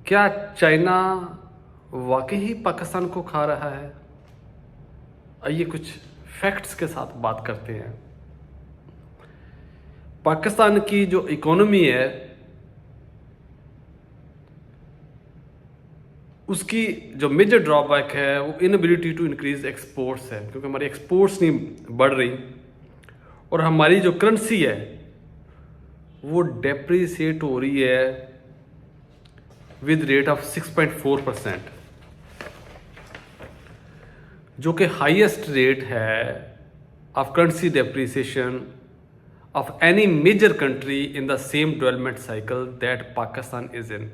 क्या चाइना वाकई ही पाकिस्तान को खा रहा है? आइए कुछ फैक्ट्स के साथ बात करते हैं। पाकिस्तान की जो इकोनॉमी है उसकी जो मेजर ड्रॉबैक है वो इनएबिलिटी टू इंक्रीज एक्सपोर्ट्स है, क्योंकि हमारी एक्सपोर्ट्स नहीं बढ़ रही और हमारी जो करेंसी है वो डेप्रिसिएट हो रही है विद रेट ऑफ 6.4%, जो कि हाईएस्ट रेट है of currency depreciation of any major country in the same development cycle that Pakistan is in.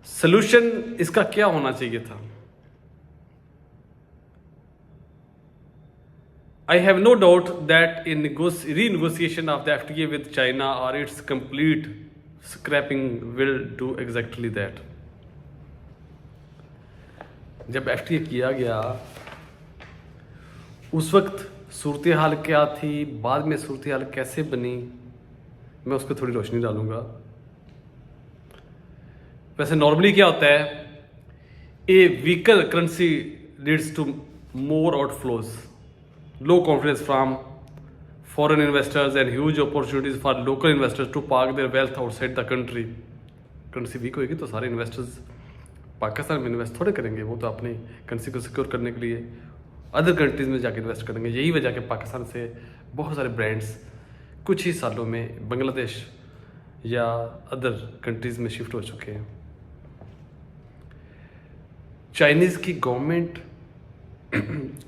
Solution इसका क्या होना चाहिए था? I have no doubt that in renegotiation of the FTA with China or its complete scrapping will do exactly that. जब FTA किया गया उस वक्त सूरत हाल क्या थी, बाद में सूरत हाल कैसे बनी, मैं उस पर थोड़ी रोशनी डालूंगा। वैसे नॉर्मली क्या होता है, a weaker currency leads to more outflows, low confidence from foreign investors and huge opportunities for local investors to park their wealth outside the country. Currency weak होगी तो सारे इन्वेस्टर्स पाकिस्तान में इन्वेस्ट थोड़े करेंगे, वो तो अपनी करेंसी को सिक्योर करने के लिए अदर कंट्रीज़ में जाके इन्वेस्ट करेंगे। यही वजह कि पाकिस्तान से बहुत सारे ब्रांड्स कुछ ही सालों में बांग्लादेश या अदर कंट्रीज़ में शिफ्ट हो चुके हैं। चाइनीज़ की गवर्नमेंट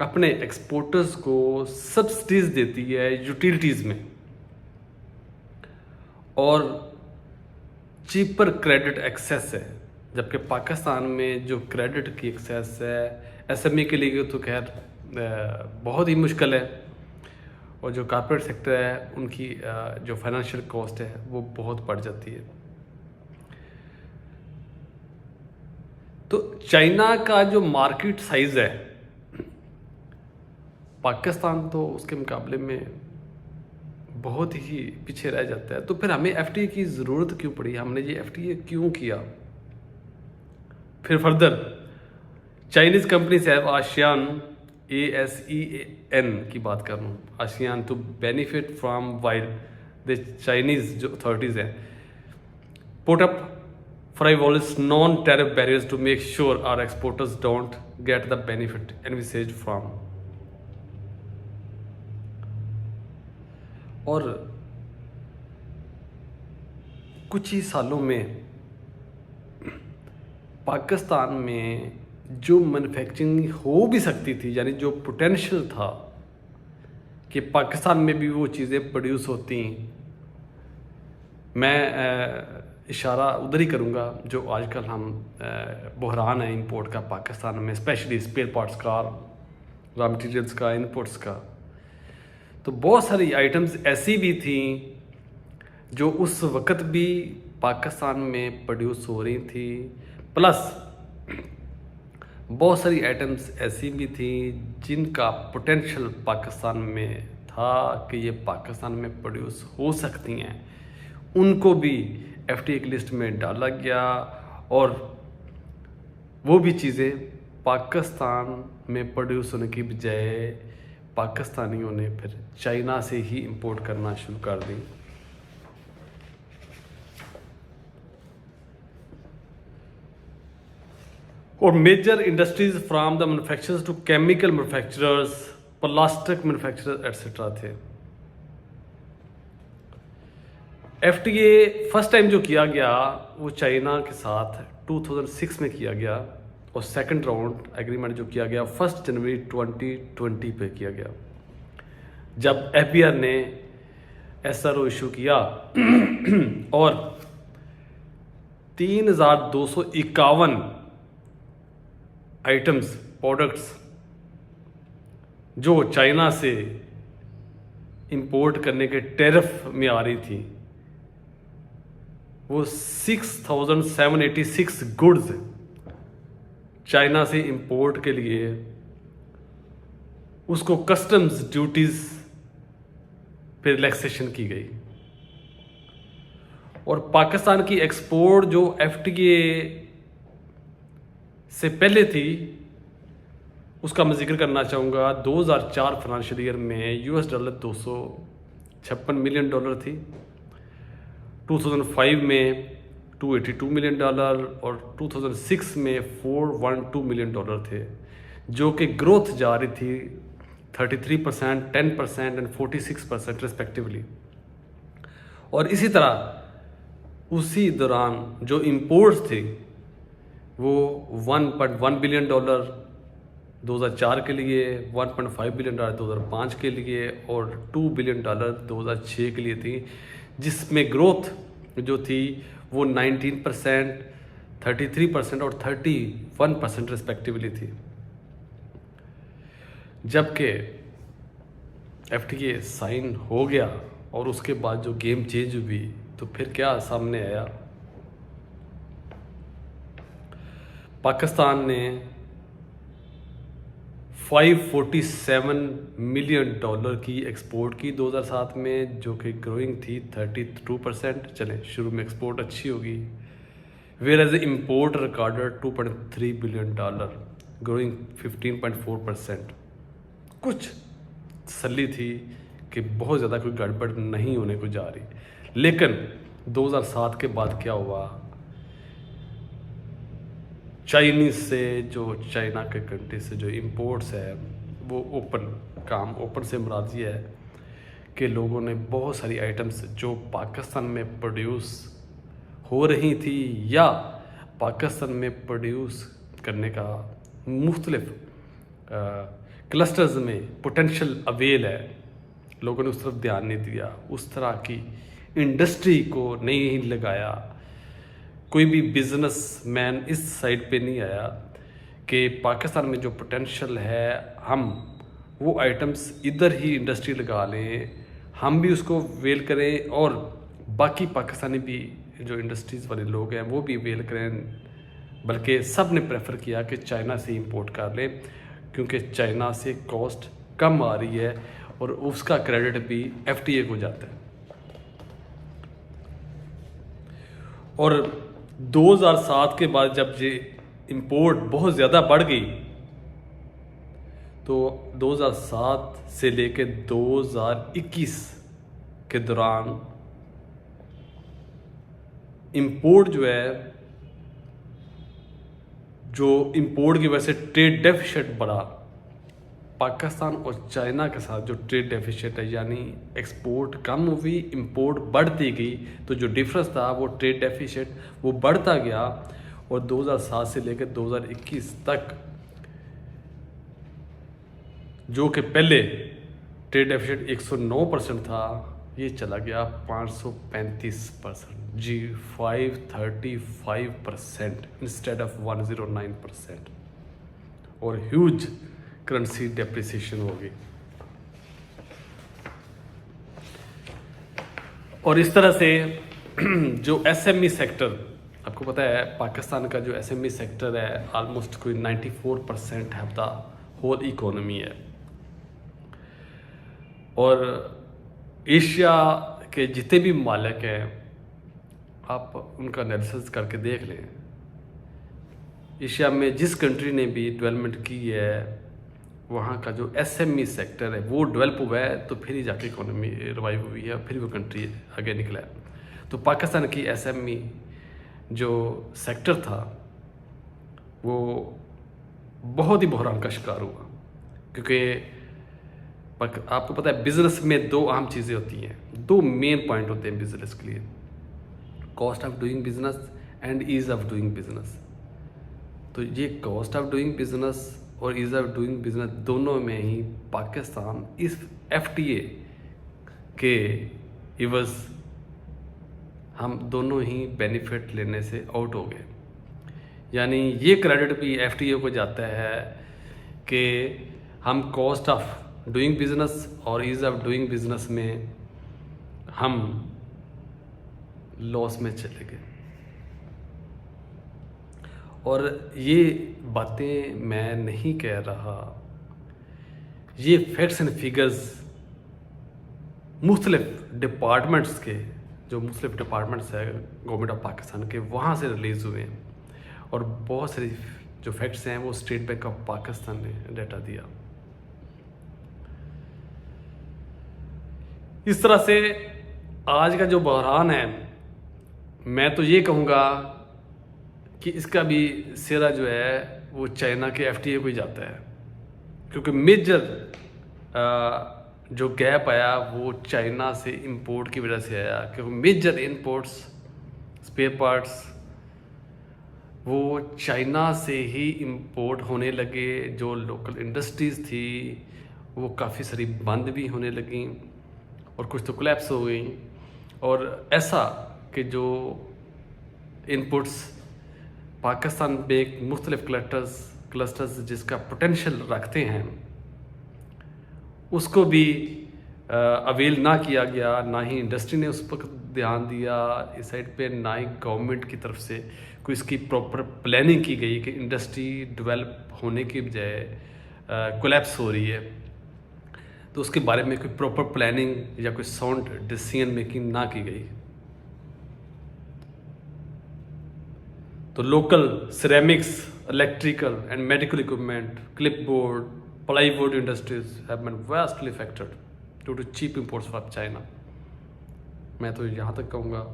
अपने एक्सपोर्टर्स को सब्सिडीज देती है यूटिलिटीज़ में और चीपर क्रेडिट एक्सेस है, जबकि पाकिस्तान में जो क्रेडिट की एक्सेस है एसएमई के लिए तो खैर बहुत ही मुश्किल है, और जो कॉर्पोरेट सेक्टर है उनकी जो फाइनेंशियल कॉस्ट है वो बहुत बढ़ जाती है। तो चाइना का जो मार्केट साइज़ है पाकिस्तान तो उसके मुकाबले में बहुत ही पीछे रह जाता है। तो फिर हमें एफटीए की ज़रूरत क्यों पड़ी, हमने ये एफटीए क्यों किया? फिर further Chinese companies have ASEAN ASEAN की बात कर रहा हूँ, ASEAN to benefit from while the Chinese जो अथॉरिटीज़ हैं put up frivolous non tariff barriers to make sure our exporters don't get the benefit envisages from. और कुछ ही सालों में पाकिस्तान में जो मैन्युफैक्चरिंग हो भी सकती थी, यानी जो पोटेंशियल था कि पाकिस्तान में भी वो चीज़ें प्रोड्यूस होती, मैं इशारा उधर ही करूँगा जो आजकल हम बहरान है इंपोर्ट का पाकिस्तान में, स्पेशली स्पेयर पार्ट्स का, रॉ मटेरियल्स का, इनपुट्स का। तो बहुत सारी आइटम्स ऐसी भी थी जो उस वक़्त भी पाकिस्तान में प्रोड्यूस हो रही थी, प्लस बहुत सारी आइटम्स ऐसी भी थी जिनका पोटेंशियल पाकिस्तान में था कि ये पाकिस्तान में प्रोड्यूस हो सकती हैं, उनको भी एफटीए की लिस्ट में डाला गया और वो भी चीज़ें पाकिस्तान में प्रोड्यूस होने की बजाय पाकिस्तानियों ने फिर चाइना से ही इंपोर्ट करना शुरू कर दी। और major industries from the manufacturers to chemical manufacturers, plastic manufacturers etcetera थे। एफटीए फर्स्ट टाइम जो किया गया वो चाइना के साथ 2006 में किया गया और सेकंड राउंड एग्रीमेंट जो किया गया 1 जनवरी 2020 पे किया गया, जब एफबीआर ने एसआरओ इशू किया और 3251 आइटम्स, प्रोडक्ट्स जो चाइना से इंपोर्ट करने के टैरिफ में आ रही थी, वो 6786 गुड्स चाइना से इंपोर्ट के लिए उसको कस्टम्स ड्यूटीज़ फिर रिलैक्सेशन की गई। और पाकिस्तान की एक्सपोर्ट जो एफटीए से पहले थी उसका मैं जिक्र करना चाहूँगा। 2004 फाइनेंशियल ईयर में $256 मिलियन थी, 2005 में $282 मिलियन और 2006 में $412 मिलियन थे, जो कि ग्रोथ जा रही थी 33%, 10% एंड 46% रिस्पेक्टिवली। और इसी तरह उसी दौरान जो इम्पोर्ट्स थे वो $1.1 बिलियन 2004 के लिए, $1.5 बिलियन 2005 के लिए और $2 बिलियन 2006 के लिए थी, जिसमें ग्रोथ जो थी वो 19%, 33% और 31% रिस्पेक्टिवली थी। जबकि एफटीए साइन हो गया और उसके बाद जो गेम चेंज हुई तो फिर क्या सामने आया, पाकिस्तान ने $547 मिलियन की एक्सपोर्ट की 2007 में, जो कि ग्रोइंग थी 32%। चलें, शुरू में एक्सपोर्ट अच्छी होगी। Where as import recorded $2.3 billion, growing 15.4%। कुछ तसल्ली थी कि बहुत ज़्यादा कोई गड़बड़ नहीं होने को जा रही। लेकिन 2007 के बाद क्या हुआ, चाइनीज़ से, जो चाइना के कंट्री से जो इम्पोर्ट्स है वो ओपन से मुराद ये है कि लोगों ने बहुत सारी आइटम्स जो पाकिस्तान में प्रोड्यूस हो रही थी या पाकिस्तान में प्रोड्यूस करने का मुख्तलिफ क्लस्टर्स में पोटेंशियल अवेल है, लोगों ने उस तरफ ध्यान नहीं दिया, उस तरह की इंडस्ट्री को नहीं लगाया। कोई भी बिजनेसमैन इस साइड पे नहीं आया कि पाकिस्तान में जो पोटेंशियल है हम वो आइटम्स इधर ही इंडस्ट्री लगा लें, हम भी उसको वेल करें और बाकी पाकिस्तानी भी जो इंडस्ट्रीज़ वाले लोग हैं वो भी वेल करें। बल्कि सब ने प्रेफर किया कि चाइना से इंपोर्ट कर लें, क्योंकि चाइना से कॉस्ट कम आ रही है और उसका क्रेडिट भी एफटीए को जाता है। और 2007 के बाद जब ये इंपोर्ट बहुत ज़्यादा बढ़ गई तो 2007 से लेकर 2021 के दौरान इंपोर्ट जो है, जो इंपोर्ट की वजह से ट्रेड डेफिसिट बढ़ा, पाकिस्तान और चाइना के साथ जो ट्रेड डेफिसिट है, यानी एक्सपोर्ट कम हुई, इंपोर्ट बढ़ती गई, तो जो डिफरेंस था वो ट्रेड डेफिसिट वो बढ़ता गया। और 2007 से लेकर 2021 तक जो कि पहले ट्रेड डेफिसिट 109% था, ये चला गया 535%, जी 535% इंस्टेड ऑफ 109%। और ह्यूज करेंसी डेप्रिसिएशन होगी। और इस तरह से जो एसएमई सेक्टर, आपको पता है पाकिस्तान का जो एसएमई सेक्टर है ऑलमोस्ट कोई 94% है द होल इकोनॉमी है। और एशिया के जितने भी मालिक हैं आप उनका एनालिसिस करके देख लें, एशिया में जिस कंट्री ने भी डेवलपमेंट की है वहाँ का जो एसएमई सेक्टर है वो डेवलप हुआ है, तो फिर ही जाके इकोनॉमी रिवाइव हुई है, फिर वो कंट्री आगे निकला है। तो पाकिस्तान की एसएमई जो सेक्टर था वो बहुत ही बहरान का शिकार हुआ, क्योंकि आपको पता है बिजनेस में दो अहम चीज़ें होती हैं, दो मेन पॉइंट होते हैं बिजनेस के लिए, cost of doing business and ease of doing business. तो ये कॉस्ट ऑफ डूइंग बिजनेस और ईज ऑफ डूइंग बिजनेस दोनों में ही पाकिस्तान इस एफटीए के इवज़ हम दोनों ही बेनिफिट लेने से आउट हो गए। यानी ये क्रेडिट भी एफटीए को जाता है कि हम कॉस्ट ऑफ डूइंग बिजनेस और ईज ऑफ डूइंग बिजनेस में हम लॉस में चले गए। और ये बातें मैं नहीं कह रहा, ये फैक्ट्स एंड फिगर्स मुख्तलिफ डिपार्टमेंट्स के जो मुख्तलिफ डिपार्टमेंट्स है गवर्नमेंट ऑफ पाकिस्तान के, वहाँ से रिलीज़ हुए हैं। और बहुत सारी जो फैक्ट्स हैं वो स्टेट बैंक ऑफ पाकिस्तान ने डाटा दिया। इस तरह से आज का जो बहरान है, मैं तो ये कहूँगा कि इसका भी सिरा जो है वो चाइना के FTA को ही जाता है, क्योंकि मेजर जो गैप आया वो चाइना से इंपोर्ट की वजह से आया, क्योंकि मेजर इंपोर्ट्स स्पेयर पार्ट्स वो चाइना से ही इंपोर्ट होने लगे। जो लोकल इंडस्ट्रीज़ थी वो काफ़ी सारी बंद भी होने लगी और कुछ तो कोलैप्स हो गई। और ऐसा कि जो इनपुट्स पाकिस्तान में एक मुख्तलिफ क्लस्टर्स जिसका पोटेंशियल रखते हैं उसको भी अवेल ना किया गया, ना ही इंडस्ट्री ने उस पर ध्यान दिया इस साइड पे, ना ही गवर्नमेंट की तरफ से कोई इसकी प्रॉपर प्लानिंग की गई कि इंडस्ट्री डेवलप होने की बजाय कोलैप्स हो रही है, तो उसके बारे में कोई प्रॉपर प्लानिंग या कोई साउंड डिसीजन मेकिंग ना की गई। तो local ceramics, electrical and medical equipment, clipboard, plywood industries have been vastly affected due to cheap imports from China. मैं तो यहाँ तक कहूँगा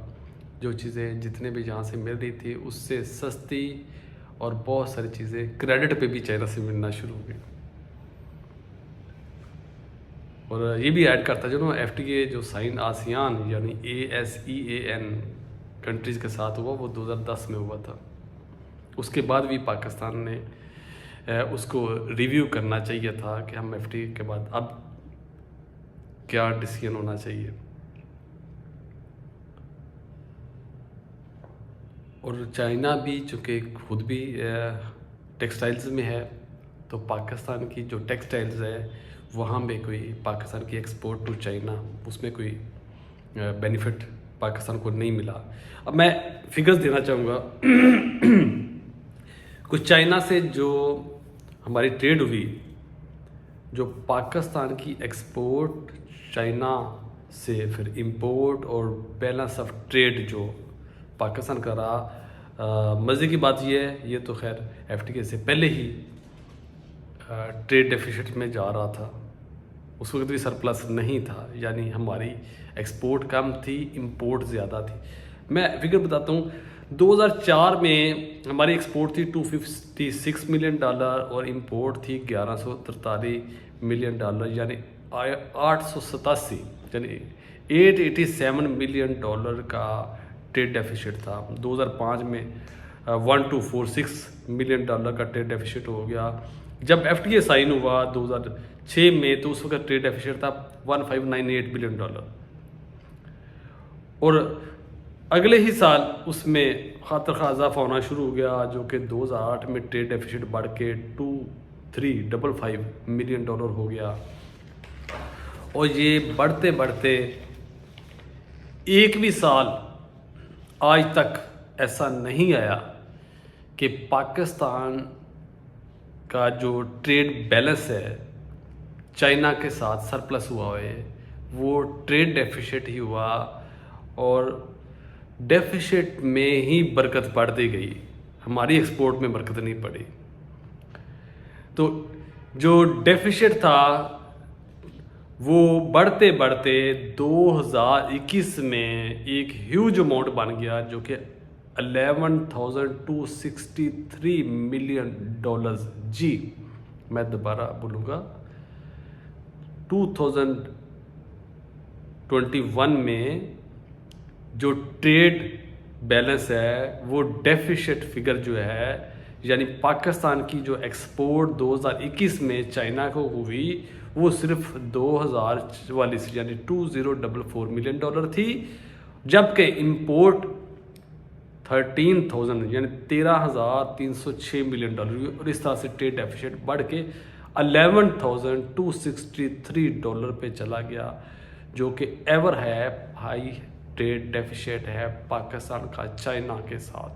जो चीज़ें जितने भी यहाँ से मिल रही थी उससे सस्ती और बहुत सारी चीज़ें क्रेडिट पे भी चाइना से मिलना शुरू हो गई। और ये भी ऐड करता जो ना FTA जो साइन आसियान यानी ASEAN कंट्रीज़ के साथ हुआ वो 2010 में हुआ था। उसके बाद भी पाकिस्तान ने उसको रिव्यू करना चाहिए था कि हम FTA के बाद अब क्या डिसीजन होना चाहिए। और चाइना भी चूँकि खुद भी टेक्सटाइल्स में है, तो पाकिस्तान की जो टेक्सटाइल्स है वहाँ में कोई पाकिस्तान की एक्सपोर्ट टू चाइना उसमें कोई बेनिफिट पाकिस्तान को नहीं मिला। अब मैं फिगर्स देना चाहूँगा कुछ चाइना से जो हमारी ट्रेड हुई, जो पाकिस्तान की एक्सपोर्ट चाइना से फिर इंपोर्ट और बैलेंस ऑफ ट्रेड जो पाकिस्तान कर रहा, मज़े की बात यह है ये तो खैर FTA से पहले ही ट्रेड डेफिसिट में जा रहा था, उस वक्त भी सरप्लस नहीं था, यानी हमारी एक्सपोर्ट कम थी, इंपोर्ट ज़्यादा थी। मैं फिगर बताता हूँ, 2004 में हमारी एक्सपोर्ट थी $256 मिलियन और इंपोर्ट थी $1143 मिलियन, यानी 887 यानी $887 मिलियन का ट्रेड डेफिसिट था। 2005 में 1246 मिलियन का ट्रेड डेफिसिट हो गया। जब FTA साइन हुआ 2006 में तो उस वक्त ट्रेड डेफिसिट था $1598 बिलियन। और अगले ही साल उसमें खातर खा इजाफा होना शुरू हो गया, जो कि 2008 में ट्रेड डेफिसिट बढ़ के $2355 मिलियन हो गया। और ये बढ़ते बढ़ते एक भी साल आज तक ऐसा नहीं आया कि पाकिस्तान का जो ट्रेड बैलेंस है चाइना के साथ सरप्लस हुआ है, वो ट्रेड डेफिसिट ही हुआ और डेफिसिट में ही बरकत बढ़ती गई, हमारी एक्सपोर्ट में बरकत नहीं पड़ी। तो जो डेफिसिट था वो बढ़ते बढ़ते 2021 में एक ह्यूज अमाउंट बन गया, जो कि $11,263 मिलियन। जी मैं दोबारा बोलूँगा, 2021 में जो ट्रेड बैलेंस है वो डेफिसिट फिगर जो है, यानी पाकिस्तान की जो एक्सपोर्ट 2021 में चाइना को हुई वो सिर्फ 2044 यानी $2044 मिलियन थी, जबकि इंपोर्ट 13,000 यानी 13,306 मिलियन और इस तरह से ट्रेड डेफिसिट बढ़ के $11,263 पे चला गया, जो कि एवर है हाई ट्रेड डेफिसिट है पाकिस्तान का चाइना के साथ।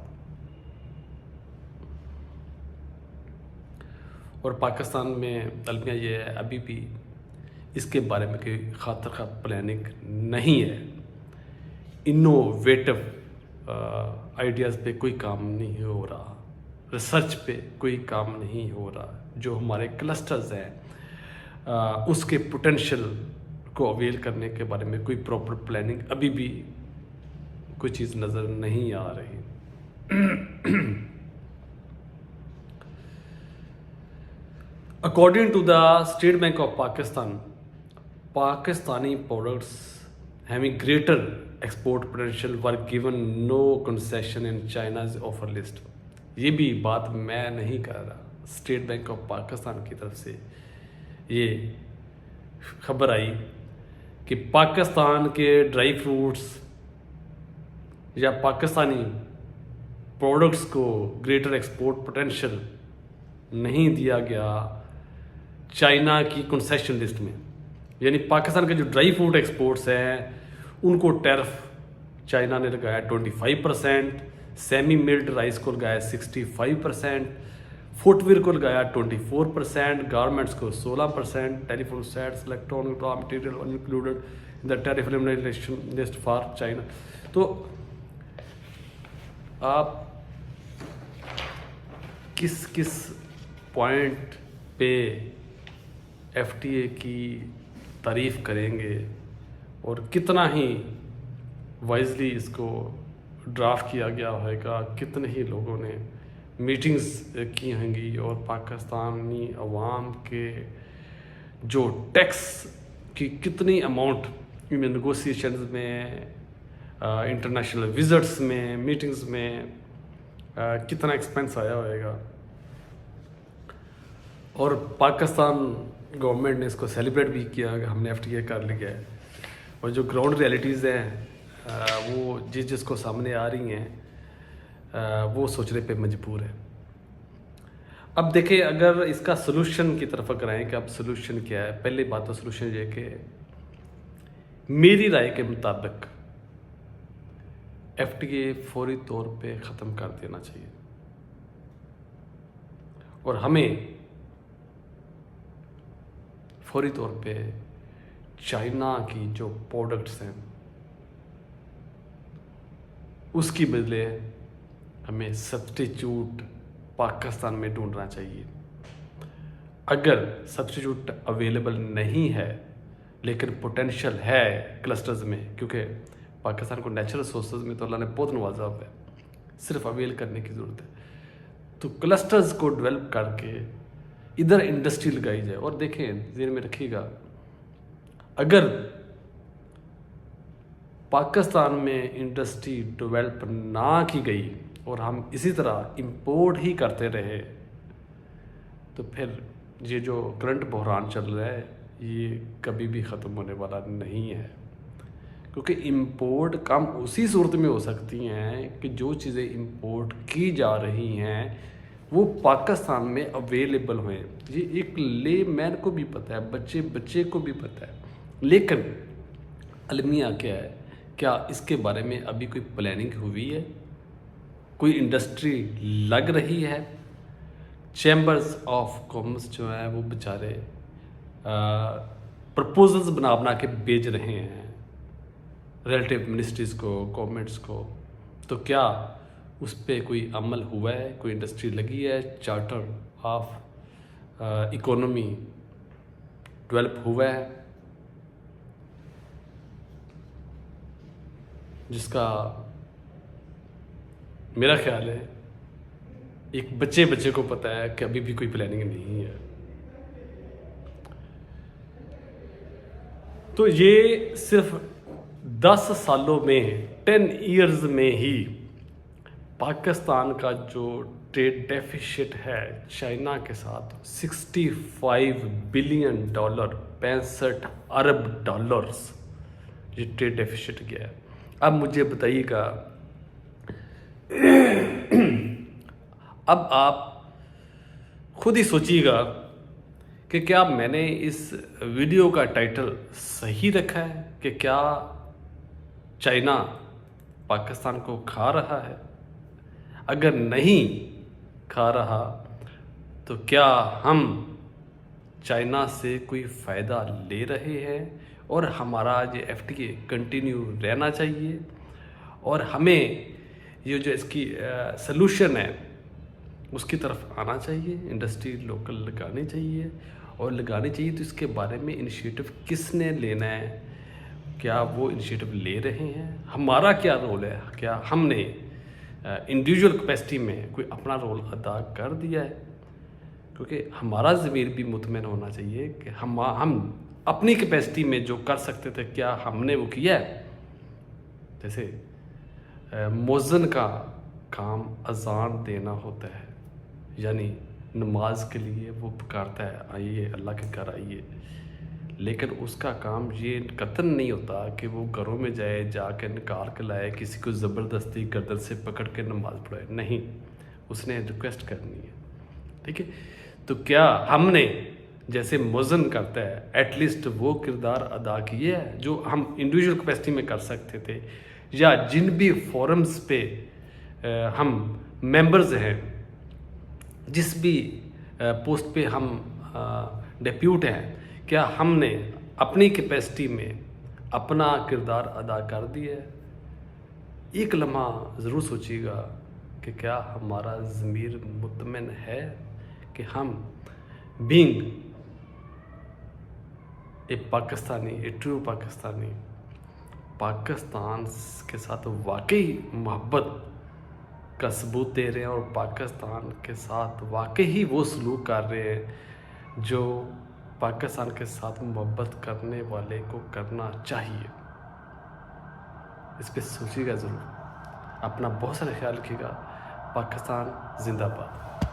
और पाकिस्तान में अलमिया ये है अभी भी इसके बारे में कोई खातर खा प्लानिंग नहीं है। इनोवेटिव आइडियाज़ पे कोई काम नहीं हो रहा, रिसर्च पे कोई काम नहीं हो रहा, जो हमारे क्लस्टर्स हैं उसके पोटेंशियल को अवेल करने के बारे में कोई प्रॉपर प्लानिंग अभी भी कोई चीज़ नज़र नहीं आ रही। According to the State Bank of Pakistan, Pakistani products having greater export potential were given no concession in China's offer list. ये भी बात मैं नहीं कर रहा, स्टेट बैंक ऑफ पाकिस्तान की तरफ से ये खबर आई कि पाकिस्तान के ड्राई फ्रूट्स या पाकिस्तानी प्रोडक्ट्स को ग्रेटर एक्सपोर्ट पोटेंशियल नहीं दिया गया चाइना की कंसेशन लिस्ट में। यानी पाकिस्तान के जो ड्राई फ्रूट एक्सपोर्ट्स हैं उनको टैरिफ चाइना ने लगाया 25%, सेमी मिल्ड राइस को लगाया 65%, फुटवेयर को लगाया 24%, गारमेंट्स को 16%, telephone sets, electronic raw material included in the tariff elimination list for China. तो आप किस किस पॉइंट पे एफटीए की तारीफ़ करेंगे और कितना ही वाइजली इसको ड्राफ्ट किया गया होगा, कितने ही लोगों ने मीटिंग्स की होंगी और पाकिस्तानी अवाम के जो टैक्स की कितनी अमाउंट इन नेगोशिएशंस में, इंटरनेशनल विजिट्स में, मीटिंग्स में कितना एक्सपेंस आया होगा। और पाकिस्तान गवर्नमेंट ने इसको सेलिब्रेट भी किया कि हमने एफटीए कर लिया है। और जो ग्राउंड रियलिटीज़ हैं वो जिसको सामने आ रही हैं वो सोचने पे मजबूर है। अब देखिए, अगर इसका सलूशन की तरफ अगर आएँ कि अब सलूशन क्या है, पहली बात तो सलूशन ये कि मेरी राय के मुताबिक एफटीए फौरी तौर पे ख़त्म कर देना चाहिए और हमें फौरी तौर पे चाइना की जो प्रोडक्ट्स हैं उसकी बदले हमें सब्स्टिट्यूट पाकिस्तान में ढूंढना चाहिए। अगर सब्स्टिट्यूट अवेलेबल नहीं है लेकिन पोटेंशियल है क्लस्टर्स में, क्योंकि पाकिस्तान को नेचुरल रिसोर्सेज में तो अल्लाह ने बहुत नवाजा हुआ है, सिर्फ अवेल करने की ज़रूरत है। तो क्लस्टर्स को डेवलप करके इधर इंडस्ट्री लगाई जाए। और देखें, ज़हन में रखिएगा, अगर पाकिस्तान में इंडस्ट्री डेवलप ना की गई और हम इसी तरह इंपोर्ट ही करते रहे तो फिर ये जो करंट बहरान चल रहा है ये कभी भी ख़त्म होने वाला नहीं है। क्योंकि इंपोर्ट कम उसी सूरत में हो सकती हैं कि जो चीज़ें इंपोर्ट की जा रही हैं वो पाकिस्तान में अवेलेबल हुए। ये एक लेमैन को भी पता है, बच्चे बच्चे को भी पता है। लेकिन अलमिया क्या है, क्या इसके बारे में अभी कोई प्लानिंग हुई है, कोई इंडस्ट्री लग रही है? चैम्बर्स ऑफ कॉमर्स जो है वो बेचारे प्रपोजल्स बना के भेज रहे हैं रिलेटिव मिनिस्ट्रीज़ को, गवर्नमेंट्स को। तो क्या उस पर कोई अमल हुआ है, कोई इंडस्ट्री लगी है, चार्टर ऑफ इकोनॉमी डेवलप हुआ है जिसका मेरा ख्याल है एक बच्चे बच्चे को पता है कि अभी भी कोई प्लानिंग नहीं है। तो ये सिर्फ 10 सालों में, 10 इयर्स में ही पाकिस्तान का जो ट्रेड डेफिसिट है चाइना के साथ 65 बिलियन डॉलर, 65 अरब डॉलर्स ये ट्रेड डेफिसिट गया है। अब मुझे बताइएगा, अब आप खुद ही सोचिएगा कि क्या मैंने इस वीडियो का टाइटल सही रखा है कि क्या चाइना पाकिस्तान को खा रहा है? अगर नहीं खा रहा तो क्या हम चाइना से कोई फ़ायदा ले रहे हैं और हमारा ये FTA कंटिन्यू रहना चाहिए और हमें ये जो इसकी सलूशन है उसकी तरफ आना चाहिए। इंडस्ट्री लोकल लगानी चाहिए और लगानी चाहिए तो इसके बारे में इनिशिएटिव किसने लेना है, क्या वो इनिशिएटिव ले रहे हैं, हमारा क्या रोल है, क्या हमने इंडिविजुअल कैपेसिटी में कोई अपना रोल अदा कर दिया है। क्योंकि हमारा ज़मीर भी मुतमईन होना चाहिए कि हम अपनी कैपेसिटी में जो कर सकते थे क्या हमने वो किया है। जैसे मुअज्जिन का काम अजान देना होता है, यानी नमाज के लिए वो पुकारता है आइए अल्लाह के घर आइए, लेकिन उसका काम ये कतन नहीं होता कि वो घरों में जाए, जाके निकाल के लाए, किसी को ज़बरदस्ती गर्दन से पकड़ के नमाज पढ़ाए। नहीं, उसने रिक्वेस्ट करनी है। ठीक है, तो क्या हमने जैसे मुअज्जिन करता है एटलीस्ट वो किरदार अदा किए है जो हम इंडिविजुअल कैपेसिटी में कर सकते थे, या जिन भी फोरम्स पे हम मेंबर्स हैं, जिस भी पोस्ट पे हम डिप्यूट हैं, क्या हमने अपनी कैपेसिटी में अपना किरदार अदा कर दिया है। एक लम्हा ज़रूर सोचिएगा कि क्या हमारा ज़मीर मुतमईन है कि हम being a Pakistani, A true Pakistani, Pakistan के साथ वाकई मोहब्बत का सबूत दे रहे हैं और पाकिस्तान के साथ वाकई ही वो सलूक कर रहे हैं जो पाकिस्तान के साथ मोहब्बत करने वाले को करना चाहिए। इस पर सोचिएगा ज़रूर। अपना बहुत सारा ख्याल रखिएगा। पाकिस्तान जिंदाबाद।